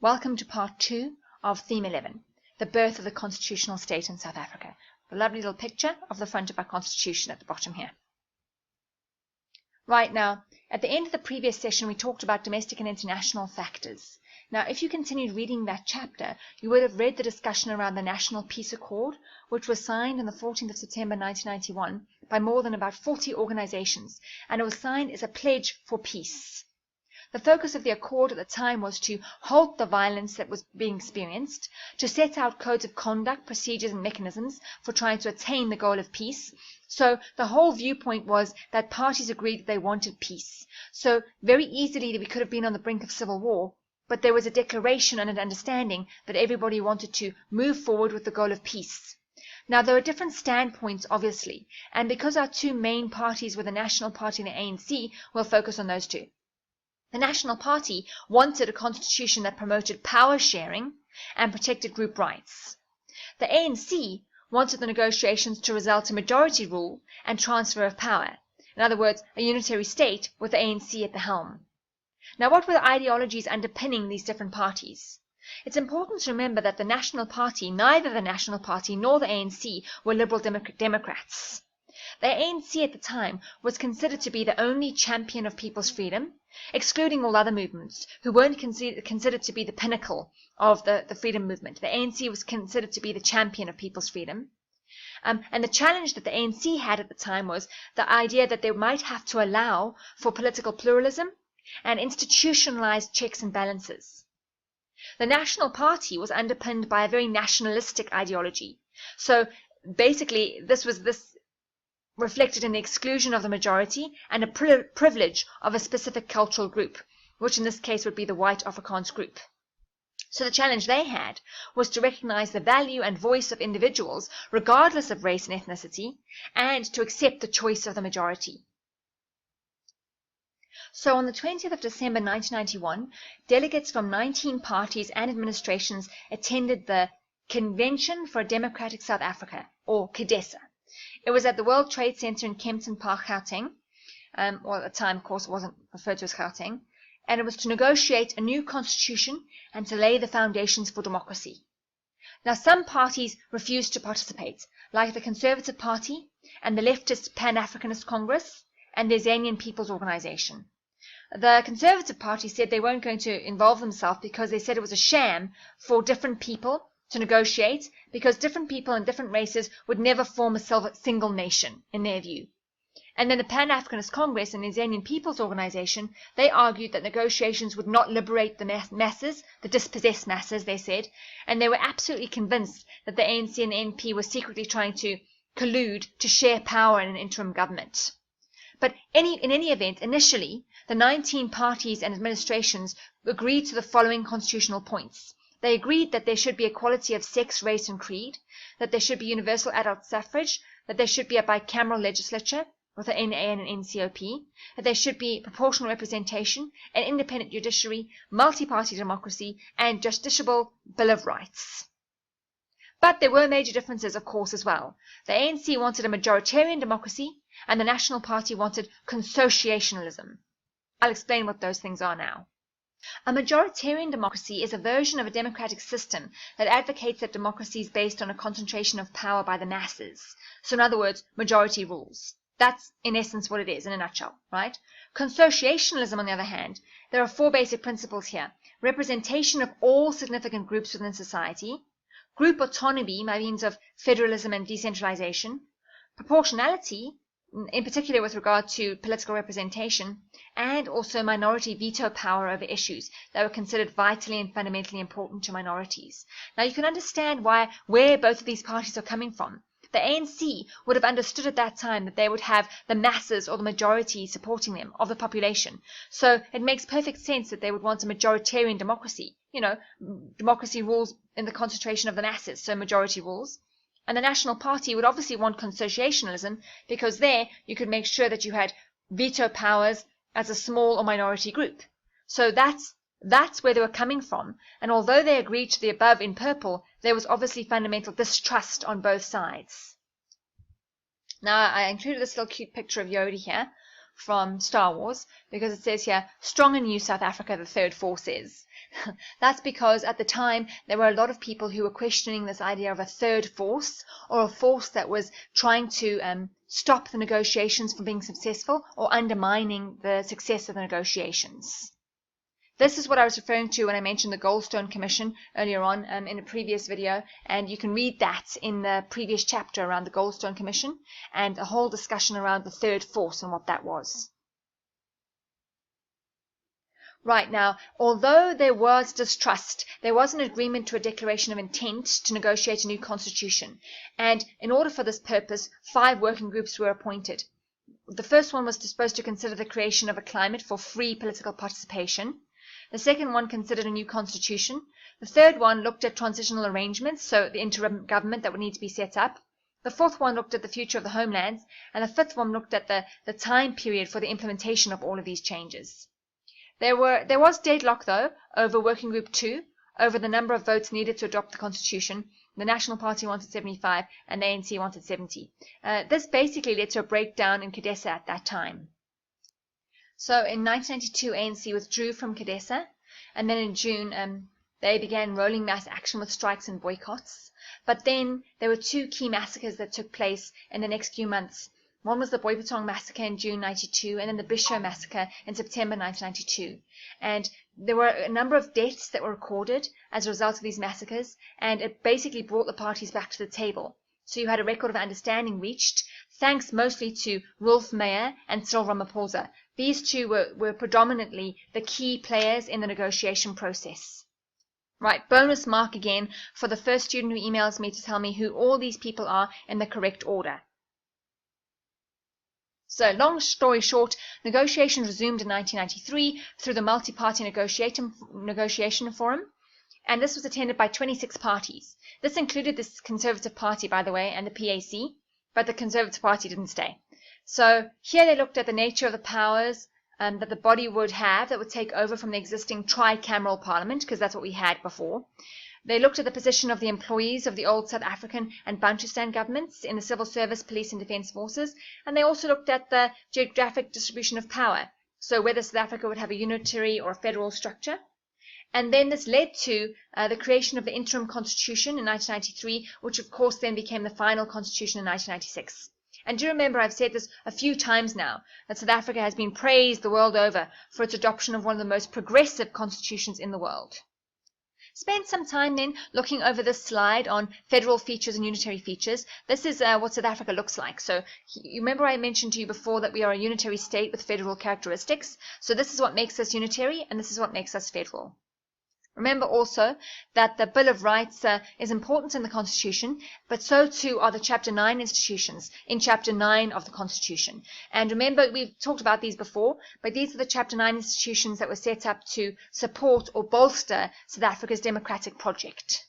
Welcome to part 2 of theme 11, the birth of the constitutional state in South Africa. The lovely little picture of the front of our constitution at the bottom here. Right, now, at the end of the previous session we talked about domestic and international factors. Now, if you continued reading that chapter, you would have read the discussion around the National Peace Accord, which was signed on the 14th of September 1991 by more than about 40 organizations, and it was signed as a pledge for peace. The focus of the accord at the time was to halt the violence that was being experienced, to set out codes of conduct, procedures and mechanisms for trying to attain the goal of peace. So the whole viewpoint was that parties agreed that they wanted peace. So very easily we could have been on the brink of civil war, but there was a declaration and an understanding that everybody wanted to move forward with the goal of peace. Now, there are different standpoints, obviously, and because our two main parties were the National Party and the ANC, we'll focus on those two. The National Party wanted a constitution that promoted power sharing and protected group rights. The ANC wanted the negotiations to result in majority rule and transfer of power. In other words, a unitary state with the ANC at the helm. Now, what were the ideologies underpinning these different parties? It's important to remember that the National Party, neither the National Party nor the ANC, were liberal Democrats. The ANC at the time was considered to be the only champion of people's freedom, excluding all other movements who weren't considered to be the pinnacle of the freedom movement. The ANC was considered to be the champion of people's freedom. And the challenge that the ANC had at the time was the idea that they might have to allow for political pluralism and institutionalized checks and balances. The National Party was underpinned by a very nationalistic ideology. So basically, this reflected in the exclusion of the majority and a privilege of a specific cultural group, which in this case would be the white Afrikaans group. So the challenge they had was to recognize the value and voice of individuals, regardless of race and ethnicity, and to accept the choice of the majority. So on the 20th of December 1991, delegates from 19 parties and administrations attended the Convention for a Democratic South Africa, or CODESA. It was at the World Trade Center in Kempton Park, Gauteng. Well, at the time, of course, it wasn't referred to as Gauteng. And it was to negotiate a new constitution and to lay the foundations for democracy. Now, some parties refused to participate, like the Conservative Party and the leftist Pan-Africanist Congress and the Azanian People's Organization. The Conservative Party said they weren't going to involve themselves because they said it was a sham for different people to negotiate, because different people and different races would never form a single nation, in their view. And then the Pan-Africanist Congress and the Azanian People's Organization, they argued that negotiations would not liberate the masses, the dispossessed masses, they said, and they were absolutely convinced that the ANC and the NP were secretly trying to collude to share power in an interim government. But in any event, initially, the 19 parties and administrations agreed to the following constitutional points. They agreed that there should be equality of sex, race and creed, that there should be universal adult suffrage, that there should be a bicameral legislature with an NA and an NCOP, that there should be proportional representation, an independent judiciary, multi-party democracy, and justiciable Bill of Rights. But there were major differences, of course, as well. The ANC wanted a majoritarian democracy, and the National Party wanted consociationalism. I'll explain what those things are now. A majoritarian democracy is a version of a democratic system that advocates that democracy is based on a concentration of power by the masses. So in other words, majority rules. That's in essence what it is in a nutshell, right? Consociationalism, on the other hand, there are 4 basic principles here. Representation of all significant groups within society, group autonomy by means of federalism and decentralization, proportionality, in particular with regard to political representation, and also minority veto power over issues that were considered vitally and fundamentally important to minorities. Now you can understand where both of these parties are coming from. The ANC would have understood at that time that they would have the masses or the majority supporting them of the population. So it makes perfect sense that they would want a majoritarian democracy. You know, democracy rules in the concentration of the masses, so majority rules. And the National Party would obviously want consociationalism because there you could make sure that you had veto powers as a small or minority group. So that's where they were coming from. And although they agreed to the above in purple, there was obviously fundamental distrust on both sides. Now, I included this little cute picture of Yoda here from Star Wars because it says here, strong and new South Africa, the third force is. That's because at the time there were a lot of people who were questioning this idea of a third force, or a force that was trying to stop the negotiations from being successful or undermining the success of the negotiations. This is what I was referring to when I mentioned the Goldstone Commission earlier on in a previous video, and you can read that in the previous chapter around the Goldstone Commission and a whole discussion around the third force and what that was. Right, now, although there was distrust, there was an agreement to a declaration of intent to negotiate a new constitution, and in order for this purpose, 5 working groups were appointed. The first one was supposed to consider the creation of a climate for free political participation. The second one considered a new constitution. The third one looked at transitional arrangements, so the interim government that would need to be set up. The fourth one looked at the future of the homelands, and the fifth one looked at the time period for the implementation of all of these changes. There was deadlock, though, over Working Group 2, over the number of votes needed to adopt the constitution. The National Party wanted 75, and the ANC wanted 70. This basically led to a breakdown in CODESA at that time. So in 1992, ANC withdrew from CODESA, and then in June, they began rolling mass action with strikes and boycotts. But then there were 2 key massacres that took place in the next few months. One was the Boipatong massacre in June 92, and then the Bisho massacre in September 1992. And there were a number of deaths that were recorded as a result of these massacres, and it basically brought the parties back to the table. So you had a record of understanding reached, thanks mostly to Rolf Meyer and Cyril Ramaphosa. These 2 were predominantly the key players in the negotiation process. Right, bonus mark again for the first student who emails me to tell me who all these people are in the correct order. So, long story short, negotiations resumed in 1993 through the Multi-Party Negotiation Forum, and this was attended by 26 parties. This included the Conservative Party, by the way, and the PAC, but the Conservative Party didn't stay. So, here they looked at the nature of the powers that the body would have that would take over from the existing tricameral parliament, because that's what we had before. They looked at the position of the employees of the old South African and Bantustan governments in the civil service, police and defence forces, and they also looked at the geographic distribution of power, so whether South Africa would have a unitary or a federal structure. And then this led to the creation of the interim constitution in 1993, which of course then became the final constitution in 1996. And do remember, I've said this a few times now, that South Africa has been praised the world over for its adoption of one of the most progressive constitutions in the world. Spend some time then looking over this slide on federal features and unitary features. This is what South Africa looks like. So you remember I mentioned to you before that we are a unitary state with federal characteristics. So this is what makes us unitary, and this is what makes us federal. Remember also that the Bill of Rights is important in the Constitution, but so too are the Chapter 9 institutions in Chapter 9 of the Constitution. And remember, we've talked about these before, but these are the Chapter 9 institutions that were set up to support or bolster South Africa's democratic project.